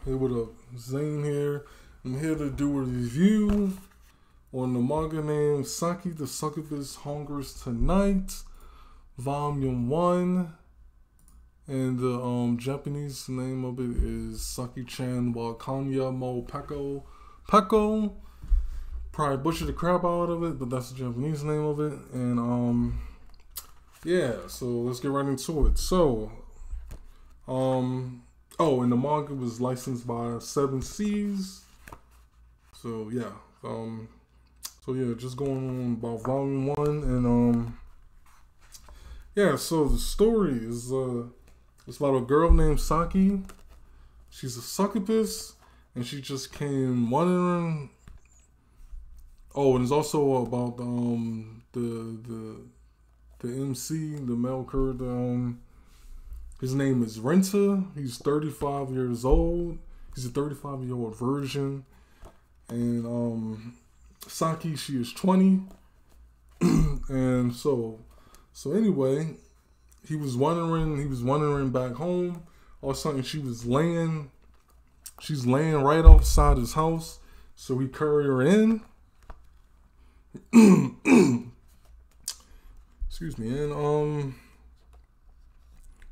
Hey, what up? Zane here. I'm here to do a review on the manga named Saki the Succubus Hungers Tonight, Volume 1. And the Japanese name of it is Saki-chan wa Kanya mo Peko. Probably butchered the crap out of it, but that's the Japanese name of it. And yeah, so let's get right into it. Oh, and the manga was licensed by Seven Seas. So yeah. Just going on about volume 1. And yeah, so the story is it's about a girl named Saki. She's a succubus, and she just came wandering. Oh, and it's also about the MC, the male character. His name is Renta. He's 35 years old. He's a 35-year-old virgin. And Saki, she is 20. And so anyway, he was wandering back home. All of a sudden she's laying right outside his house. So he carried her in. Excuse me. And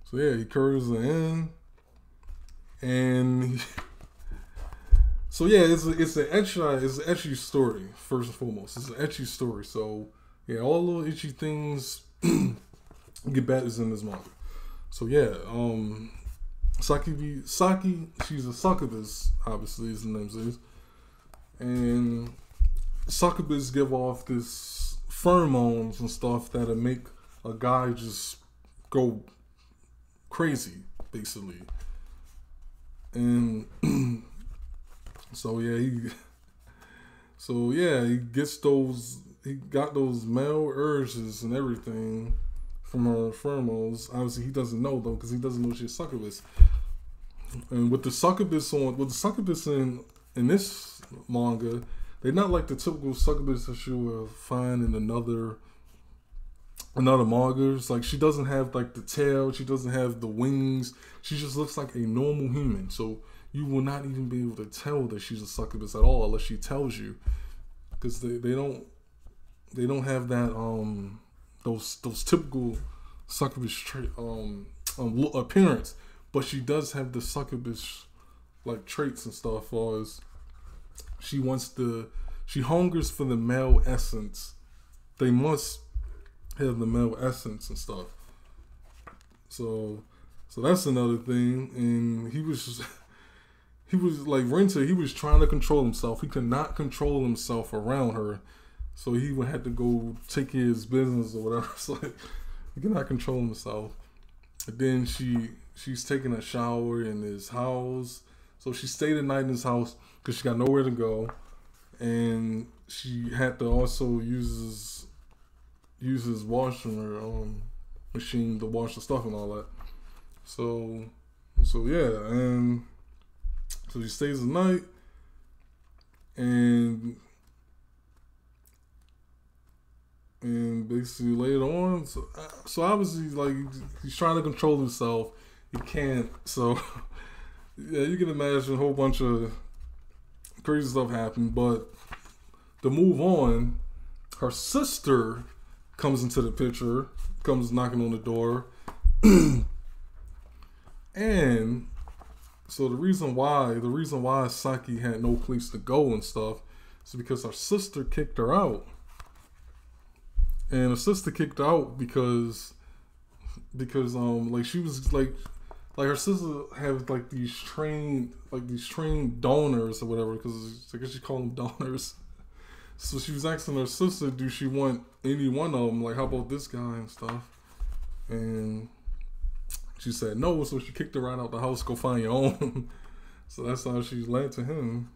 so yeah, he carries her in, and so yeah, it's an etchy story. First and foremost, it's an etchy story. So yeah, all the little itchy things get bad is in this manga. So yeah, Saki, she's a succubus, obviously, as the name says, and succubus give off this pheromones and stuff that'll make a guy just go crazy, basically. And he got those male urges and everything from her pheromones. Obviously he doesn't know though, because he doesn't know she's a succubus. And with the succubus in this manga, they're not like the typical succubus that you will find in another manga. It's like she doesn't have like the tail, she doesn't have the wings. She just looks like a normal human. So you will not even be able to tell that she's a succubus at all unless she tells you, because they don't have that those typical succubus appearance. But she does have the succubus like traits and stuff. As she hungers for the male essence. They must have the male essence and stuff. So that's another thing. And he was like Renta. He was trying to control himself. He could not control himself around her. So he would have to go take care of his business or whatever. So he cannot control himself. And then she's taking a shower in his house. So she stayed the night in his house because she got nowhere to go. And she had to also use his washing machine to wash the stuff and all that. So yeah, and so she stays the night, and basically later on, so obviously like he's trying to control himself, he can't. So yeah, you can imagine a whole bunch of crazy stuff happened. But to move on, her sister comes into the picture, comes knocking on the door. And so the reason why Saki had no place to go and stuff is because her sister kicked her out. And her sister kicked her out because like she was like her sister had like these trained donors or whatever, because I guess she called them donors. So she was asking her sister, do she want any one of them? Like, how about this guy and stuff? And she said no, so she kicked her right out the house, go find your own. So that's how she led to him.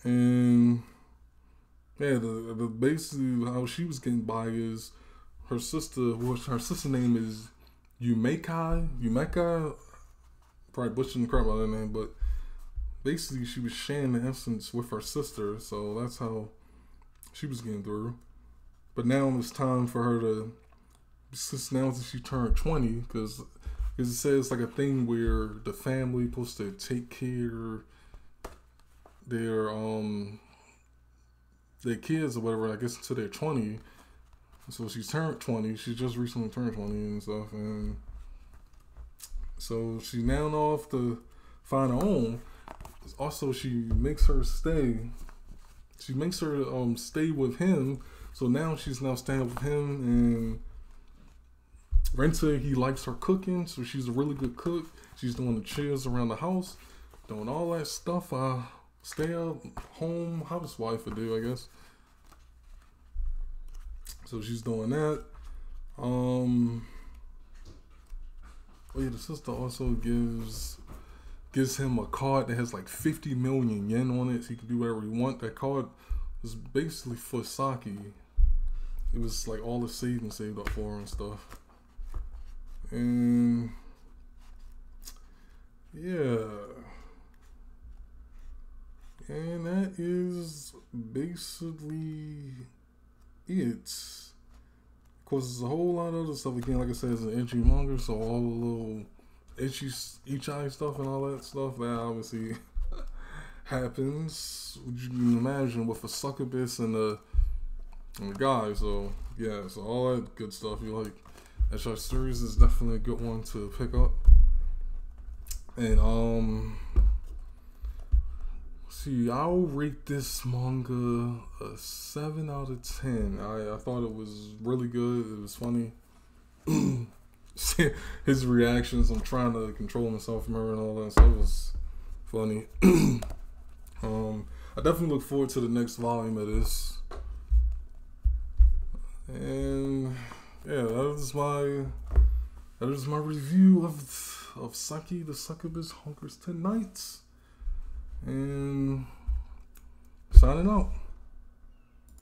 And yeah, the basically how she was getting by is her sister name is Yumeka. Probably butchering the crap out of that name, but basically she was sharing the essence with her sister, so that's how she was getting through. But now it's time for her to, since now that she turned 20, because Because it says like a thing where the family supposed to take care their kids or whatever, I guess until they're 20. So she's turned 20. She just recently turned 20 and stuff, and so she now off to find her own. Also, she makes her stay. She makes her stay with him. So now she's now staying with him, and Renta, he likes her cooking, so she's a really good cook. She's doing the chores around the house, doing all that stuff. Stay at home housewife would do, I guess. So she's doing that. Oh yeah, the sister also gives him a card that has like 50 million yen on it, so he can do whatever he wants. That card was basically for Saki. It was like all the savings saved up for her and stuff. And yeah. And that is basically it. Of course, there's a whole lot of other stuff. Again, like I said, it's an ecchi manga, so all the little ecchi stuff and all that stuff, that obviously happens. You can imagine with a succubus and the guy. So yeah, so all that good stuff. You like that short series is definitely a good one to pick up. And see, I'll rate this manga a 7 out of 10. I thought it was really good. It was funny. His reactions, I'm trying to control myself from her and all that, so it was funny. I definitely look forward to the next volume of this. And yeah, that is my review of Saki the Succubus Hunkers Tonight. And signing out.